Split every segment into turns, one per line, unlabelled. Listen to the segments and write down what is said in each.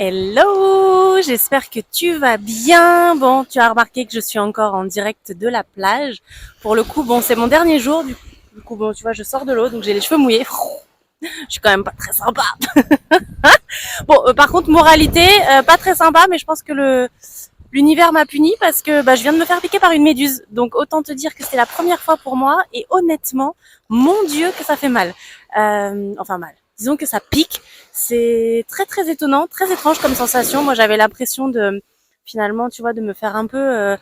Hello, j'espère que tu vas bien. Bon, tu as remarqué que je suis encore en direct de la plage. Pour le coup, bon, c'est mon dernier jour. Du coup, bon, tu vois, je sors de l'eau, donc j'ai les cheveux mouillés. Je suis quand même pas très sympa. Bon, par contre, moralité, pas très sympa, mais je pense que l'univers m'a puni parce que je viens de me faire piquer par une méduse. Donc autant te dire que c'est la première fois pour moi et honnêtement, mon Dieu que ça fait mal. Enfin mal. Disons que ça pique. C'est très très étonnant, très étrange comme sensation. Moi j'avais l'impression de finalement, tu vois, de me faire un peu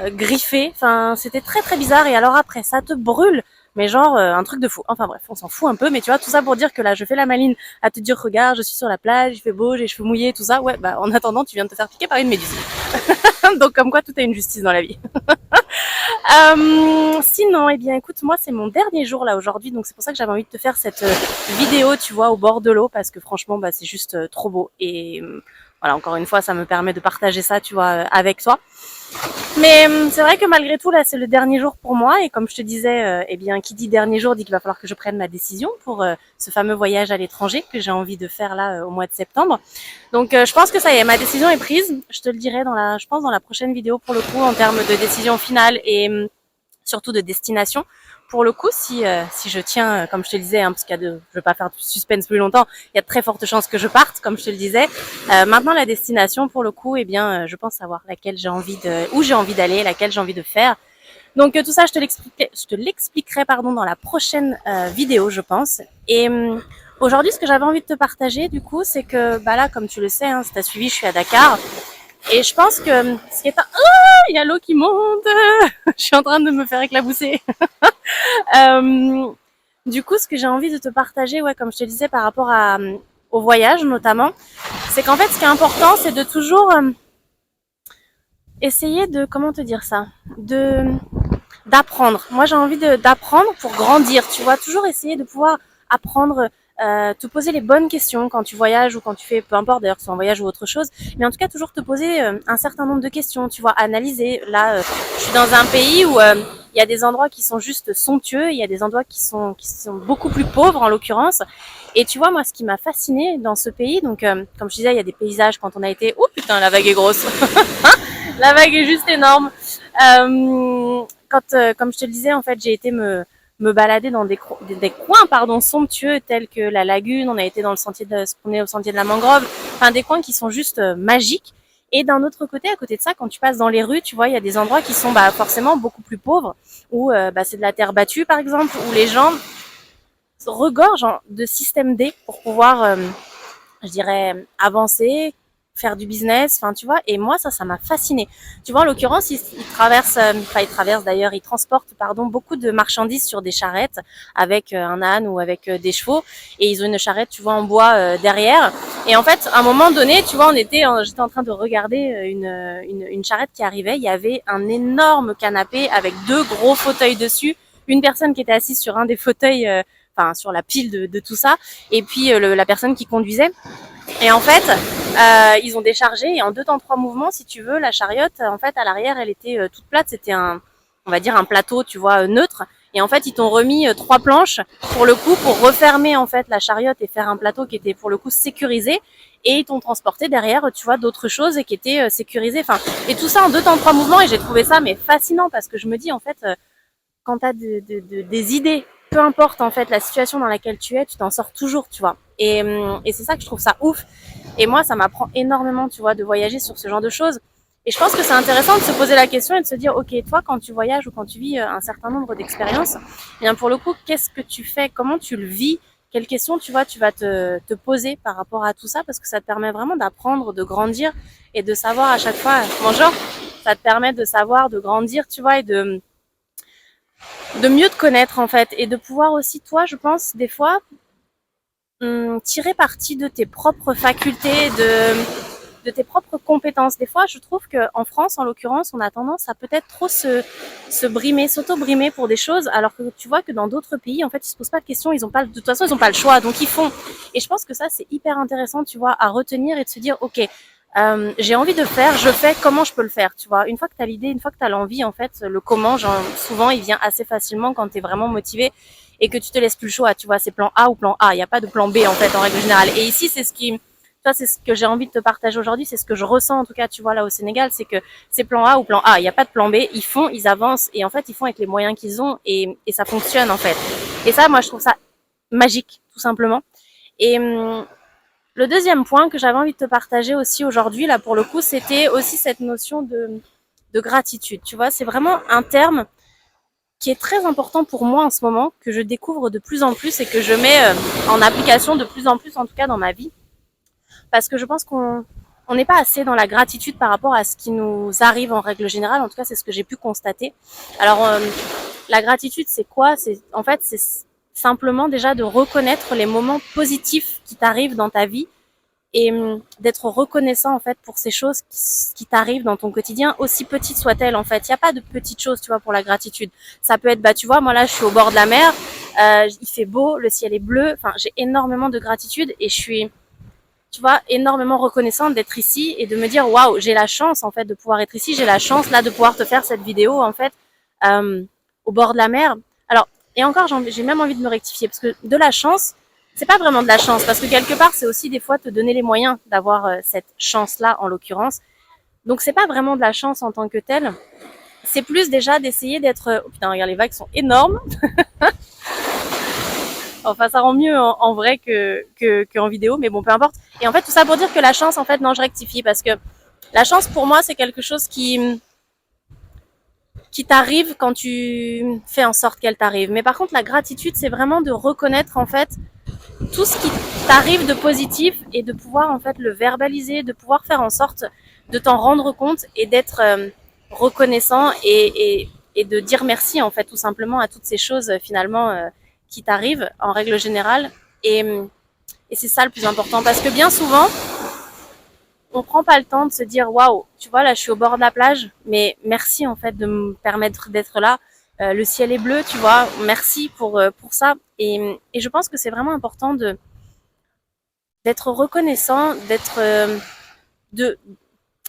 griffer. Enfin, c'était très très bizarre. Et alors après, ça te brûle. Mais genre un truc de fou. Enfin bref, on s'en fout un peu. Mais tu vois, tout ça pour dire que là, je fais la maline à te dire, regarde, je suis sur la plage, il fait beau, j'ai les cheveux mouillés, tout ça. Ouais, en attendant, tu viens de te faire piquer par une méduse. Donc comme quoi tout a une justice dans la vie. Sinon, eh bien écoute, moi c'est mon dernier jour là aujourd'hui, donc c'est pour ça que j'avais envie de te faire cette vidéo, tu vois, au bord de l'eau, parce que franchement, c'est juste trop beau. Et voilà, encore une fois, ça me permet de partager ça, tu vois, avec toi. Mais c'est vrai que malgré tout, là, c'est le dernier jour pour moi. Et comme je te disais, eh bien, qui dit dernier jour dit qu'il va falloir que je prenne ma décision pour ce fameux voyage à l'étranger que j'ai envie de faire là au mois de septembre. Donc, je pense que ça y est, ma décision est prise. Je te le dirai je pense, dans la prochaine vidéo pour le coup, en termes de décision finale et surtout de destination. Pour le coup, si je tiens, comme je te le disais, parce je veux pas faire de suspense plus longtemps, il y a de très fortes chances que je parte, comme je te le disais. Maintenant, la destination, pour le coup, eh bien, je pense savoir où j'ai envie d'aller, laquelle j'ai envie de faire. Donc tout ça, je te l'expliquerai pardon dans la prochaine vidéo, je pense. Et aujourd'hui, ce que j'avais envie de te partager, du coup, c'est que là, comme tu le sais, si tu as suivi, je suis à Dakar. Et je pense que ce qui est il y a l'eau qui monte. Je suis en train de me faire éclabousser. Euh, du coup, ce que j'ai envie de te partager, ouais, comme je te disais, par rapport au voyage notamment, c'est qu'en fait, ce qui est important, c'est de toujours essayer de, comment te dire ça, d'apprendre. Moi, j'ai envie d'apprendre pour grandir. Tu vois, toujours essayer de pouvoir apprendre, te poser les bonnes questions quand tu voyages ou quand tu fais, peu importe d'ailleurs, que ce soit en voyage ou autre chose. Mais en tout cas, toujours te poser un certain nombre de questions. Tu vois, analyser. Là, je suis dans un pays où il y a des endroits qui sont juste somptueux, il y a des endroits qui sont beaucoup plus pauvres en l'occurrence. Et tu vois, moi, ce qui m'a fasciné dans ce pays, donc comme je disais, il y a des paysages quand on a été. Oh putain, la vague est grosse. La vague est juste énorme. Comme je te le disais, en fait, j'ai été me balader dans des coins somptueux tels que la lagune. On a été se promener au sentier de la mangrove. Enfin, des coins qui sont juste magiques. Et d'un autre côté, à côté de ça, quand tu passes dans les rues, tu vois, il y a des endroits qui sont forcément beaucoup plus pauvres, où c'est de la terre battue, par exemple, où les gens regorgent de système D pour pouvoir je dirais, avancer, faire du business, enfin, tu vois. Et moi, ça m'a fasciné. Tu vois, en l'occurrence, ils traversent d'ailleurs, ils transportent, pardon, beaucoup de marchandises sur des charrettes avec un âne ou avec des chevaux. Et ils ont une charrette, tu vois, en bois derrière. Et en fait, à un moment donné, tu vois, j'étais en train de regarder une charrette qui arrivait. Il y avait un énorme canapé avec deux gros fauteuils dessus. Une personne qui était assise sur un des fauteuils, sur la pile de tout ça, et puis la personne qui conduisait. Et en fait, ils ont déchargé et en deux temps trois mouvements, si tu veux, la chariote, en fait, à l'arrière, elle était toute plate. C'était on va dire un plateau, tu vois, neutre. Et en fait, ils t'ont remis trois planches pour le coup, pour refermer en fait la chariote et faire un plateau qui était pour le coup sécurisé. Et ils t'ont transporté derrière, tu vois, d'autres choses qui étaient sécurisées. Enfin, et tout ça en deux temps trois mouvements. Et j'ai trouvé ça mais fascinant parce que je me dis en fait, quand tu as des idées, peu importe en fait la situation dans laquelle tu es, tu t'en sors toujours, tu vois. Et c'est ça que je trouve ça ouf. Et moi, ça m'apprend énormément, tu vois, de voyager sur ce genre de choses. Et je pense que c'est intéressant de se poser la question et de se dire, ok, toi, quand tu voyages ou quand tu vis un certain nombre d'expériences, eh bien pour le coup, qu'est-ce que tu fais, comment tu le vis, quelles questions, tu vois, tu vas te poser par rapport à tout ça, parce que ça te permet vraiment d'apprendre, de grandir et de savoir à chaque fois, bonjour, ça te permet de savoir, de grandir, tu vois, et de mieux te connaître en fait et de pouvoir aussi toi je pense des fois tirer parti de tes propres facultés de tes propres compétences. Des fois je trouve qu'en France en l'occurrence on a tendance à peut-être trop se brimer, s'auto-brimer pour des choses alors que tu vois que dans d'autres pays en fait ils se posent pas de questions, ils ont pas de toute façon ils ont pas le choix donc ils font. Et je pense que ça c'est hyper intéressant tu vois à retenir et de se dire ok j'ai envie de faire, je fais, comment je peux le faire, tu vois. Une fois que tu as l'idée, une fois que tu as l'envie, en fait, le comment, souvent, il vient assez facilement quand tu es vraiment motivé et que tu te laisses plus le choix, tu vois. C'est plan A ou plan A, il n'y a pas de plan B, en fait, en règle générale. Et ici, c'est ce qui, tu toi, c'est ce que j'ai envie de te partager aujourd'hui, c'est ce que je ressens en tout cas, tu vois, là au Sénégal, c'est que c'est plan A ou plan A, il n'y a pas de plan B, ils font, ils avancent, et en fait, ils font avec les moyens qu'ils ont, et ça fonctionne en fait. Et ça, moi, je trouve ça magique, tout simplement. Et le deuxième point que j'avais envie de te partager aussi aujourd'hui, là, pour le coup, c'était aussi cette notion de gratitude. Tu vois, c'est vraiment un terme qui est très important pour moi en ce moment, que je découvre de plus en plus et que je mets en application de plus en plus, en tout cas dans ma vie. Parce que je pense qu'on n'est pas assez dans la gratitude par rapport à ce qui nous arrive en règle générale. En tout cas, c'est ce que j'ai pu constater. Alors, la gratitude, c'est quoi? C'est en fait, c'est simplement déjà de reconnaître les moments positifs qui t'arrivent dans ta vie et d'être reconnaissant en fait pour ces choses qui t'arrivent dans ton quotidien, aussi petites soient-elles en fait. Il n'y a pas de petites choses, tu vois, pour la gratitude. Ça peut être, bah tu vois, moi là je suis au bord de la mer, il fait beau, le ciel est bleu, enfin j'ai énormément de gratitude et je suis, tu vois, énormément reconnaissante d'être ici et de me dire waouh, j'ai la chance en fait de pouvoir être ici, j'ai la chance là de pouvoir te faire cette vidéo en fait euh, au bord de la mer. Alors, et encore j'ai même envie de me rectifier parce que de la chance, c'est pas vraiment de la chance parce que quelque part c'est aussi des fois te donner les moyens d'avoir cette chance là en l'occurrence. Donc c'est pas vraiment de la chance en tant que telle, c'est plus déjà d'essayer d'être, oh putain regarde les vagues sont énormes. Enfin, ça rend mieux en vrai qu'en vidéo, mais bon, peu importe. Et en fait, tout ça pour dire que la chance, en fait, non, je rectifie parce que la chance, pour moi, c'est quelque chose qui t'arrive quand tu fais en sorte qu'elle t'arrive. Mais par contre, la gratitude, c'est vraiment de reconnaître, en fait, tout ce qui t'arrive de positif et de pouvoir, en fait, le verbaliser, de pouvoir faire en sorte de t'en rendre compte et d'être reconnaissant et de dire merci, en fait, tout simplement à toutes ces choses, finalement, qui t'arrivent en règle générale. Et c'est ça le plus important parce que bien souvent, on prend pas le temps de se dire waouh, tu vois là je suis au bord de la plage, mais merci en fait de me permettre d'être là. Le ciel est bleu, tu vois, merci pour ça. Et je pense que c'est vraiment important de d'être reconnaissant, d'être de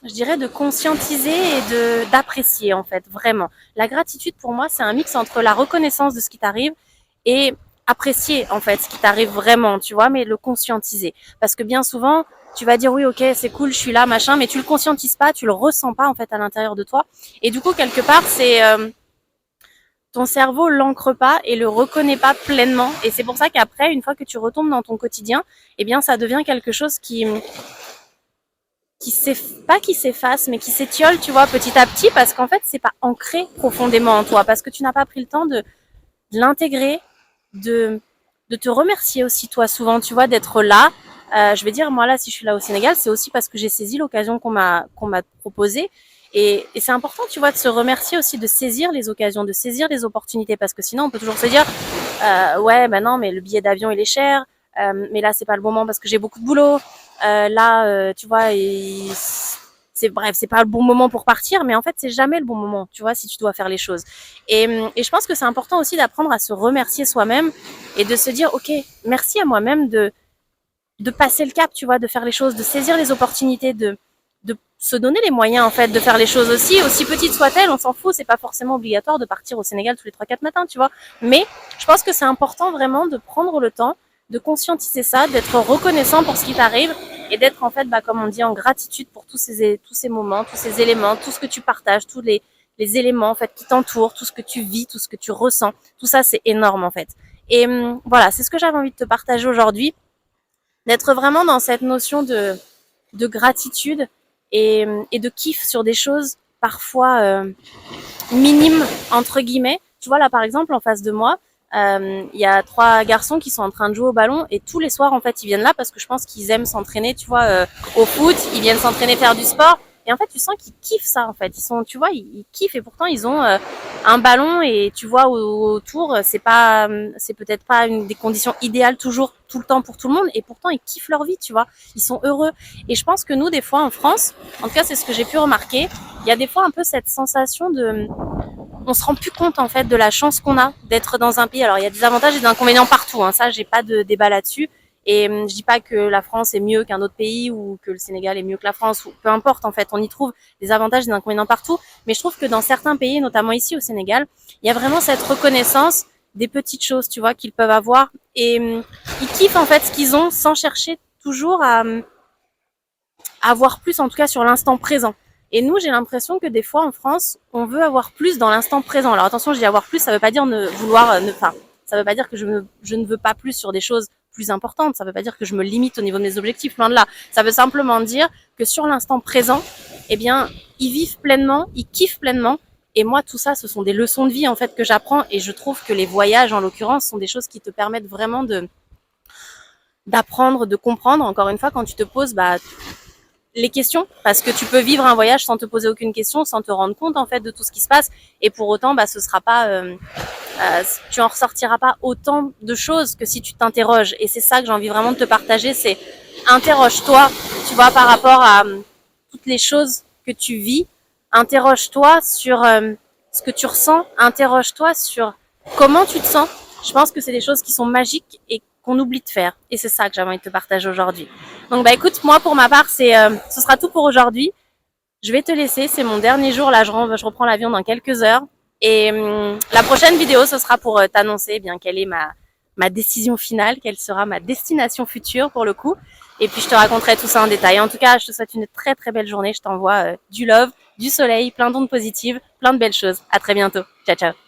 je dirais de conscientiser et de d'apprécier en fait vraiment. La gratitude pour moi c'est un mix entre la reconnaissance de ce qui t'arrive et apprécier en fait ce qui t'arrive vraiment, tu vois, mais le conscientiser. Parce que bien souvent tu vas dire oui ok c'est cool je suis là machin, mais tu le conscientises pas, tu le ressens pas en fait à l'intérieur de toi. Et du coup quelque part c'est ton cerveau l'ancre pas et le reconnaît pas pleinement. Et c'est pour ça qu'après une fois que tu retombes dans ton quotidien, eh bien ça devient quelque chose qui s'efface, mais qui s'étiole, tu vois, petit à petit, parce qu'en fait, c'est pas ancré profondément en toi, parce que tu n'as pas pris le temps de l'intégrer, de, de te remercier aussi, toi, souvent, tu vois, d'être là. Je vais dire, moi, là, si je suis là au Sénégal, c'est aussi parce que j'ai saisi l'occasion qu'on m'a proposée. Et c'est important, tu vois, de se remercier aussi, de saisir les occasions, de saisir les opportunités, parce que sinon, on peut toujours se dire, ouais, ben non, mais le billet d'avion, il est cher, mais là, c'est pas le bon moment parce que j'ai beaucoup de boulot. Tu vois, c'est bref, c'est pas le bon moment pour partir, mais en fait, c'est jamais le bon moment, tu vois, si tu dois faire les choses. Et je pense que c'est important aussi d'apprendre à se remercier soi-même et de se dire, ok, merci à moi-même de passer le cap, tu vois, de faire les choses, de saisir les opportunités, de se donner les moyens en fait de faire les choses aussi petites soient-elles, on s'en fout, c'est pas forcément obligatoire de partir au Sénégal tous les 3-4 matins, tu vois. Mais je pense que c'est important vraiment de prendre le temps de conscientiser ça, d'être reconnaissant pour ce qui t'arrive et d'être en fait, bah, comme on dit, en gratitude pour tous ces moments, tous ces éléments, tout ce que tu partages, tous les éléments en fait qui t'entourent, tout ce que tu vis, tout ce que tu ressens, tout ça c'est énorme en fait. Et voilà, c'est ce que j'avais envie de te partager aujourd'hui, d'être vraiment dans cette notion de gratitude et de kiff sur des choses parfois minimes entre guillemets. Tu vois là par exemple en face de moi, y a 3 garçons qui sont en train de jouer au ballon et tous les soirs en fait ils viennent là parce que je pense qu'ils aiment s'entraîner, tu vois, au foot, ils viennent s'entraîner faire du sport. Et en fait, tu sens qu'ils kiffent ça, en fait. Ils sont, tu vois, ils kiffent et pourtant ils ont un ballon et tu vois autour, c'est peut-être pas des conditions idéales toujours, tout le temps pour tout le monde et pourtant ils kiffent leur vie, tu vois. Ils sont heureux. Et je pense que nous, des fois en France, en tout cas c'est ce que j'ai pu remarquer, il y a des fois un peu cette sensation on se rend plus compte en fait de la chance qu'on a d'être dans un pays. Alors il y a des avantages et des inconvénients partout, hein. Ça j'ai pas de débat là-dessus. Et je dis pas que la France est mieux qu'un autre pays ou que le Sénégal est mieux que la France, ou peu importe en fait, on y trouve des avantages et des inconvénients partout. Mais je trouve que dans certains pays, notamment ici au Sénégal, il y a vraiment cette reconnaissance des petites choses, tu vois, qu'ils peuvent avoir. Et ils kiffent en fait ce qu'ils ont sans chercher toujours avoir plus, en tout cas sur l'instant présent. Et nous, j'ai l'impression que des fois en France, on veut avoir plus dans l'instant présent. Alors attention, je dis avoir plus, ça veut pas dire ne vouloir, enfin, ça veut pas dire que je ne veux pas plus sur des choses plus importantes. Ça veut pas dire que je me limite au niveau de mes objectifs, loin de là. Ça veut simplement dire que sur l'instant présent, eh bien, ils vivent pleinement, ils kiffent pleinement. Et moi, tout ça, ce sont des leçons de vie en fait que j'apprends. Et je trouve que les voyages, en l'occurrence, sont des choses qui te permettent vraiment d'apprendre, de comprendre. Encore une fois, quand tu te poses, les questions, parce que tu peux vivre un voyage sans te poser aucune question, sans te rendre compte en fait de tout ce qui se passe, et pour autant, ce sera pas, tu en ressortiras pas autant de choses que si tu t'interroges. Et c'est ça que j'ai envie vraiment de te partager, c'est interroge-toi, tu vois, par rapport à toutes les choses que tu vis, interroge-toi sur ce que tu ressens, interroge-toi sur comment tu te sens. Je pense que c'est des choses qui sont magiques et qu'on oublie de faire. Et c'est ça que j'avais envie de te partager aujourd'hui. Donc écoute, moi pour ma part, ce sera tout pour aujourd'hui. Je vais te laisser, c'est mon dernier jour, là je reprends l'avion dans quelques heures. Et la prochaine vidéo, ce sera pour t'annoncer bien quelle est ma décision finale, quelle sera ma destination future pour le coup. Et puis je te raconterai tout ça en détail. En tout cas, je te souhaite une très très belle journée. Je t'envoie du love, du soleil, plein d'ondes positives, plein de belles choses. À très bientôt. Ciao ciao.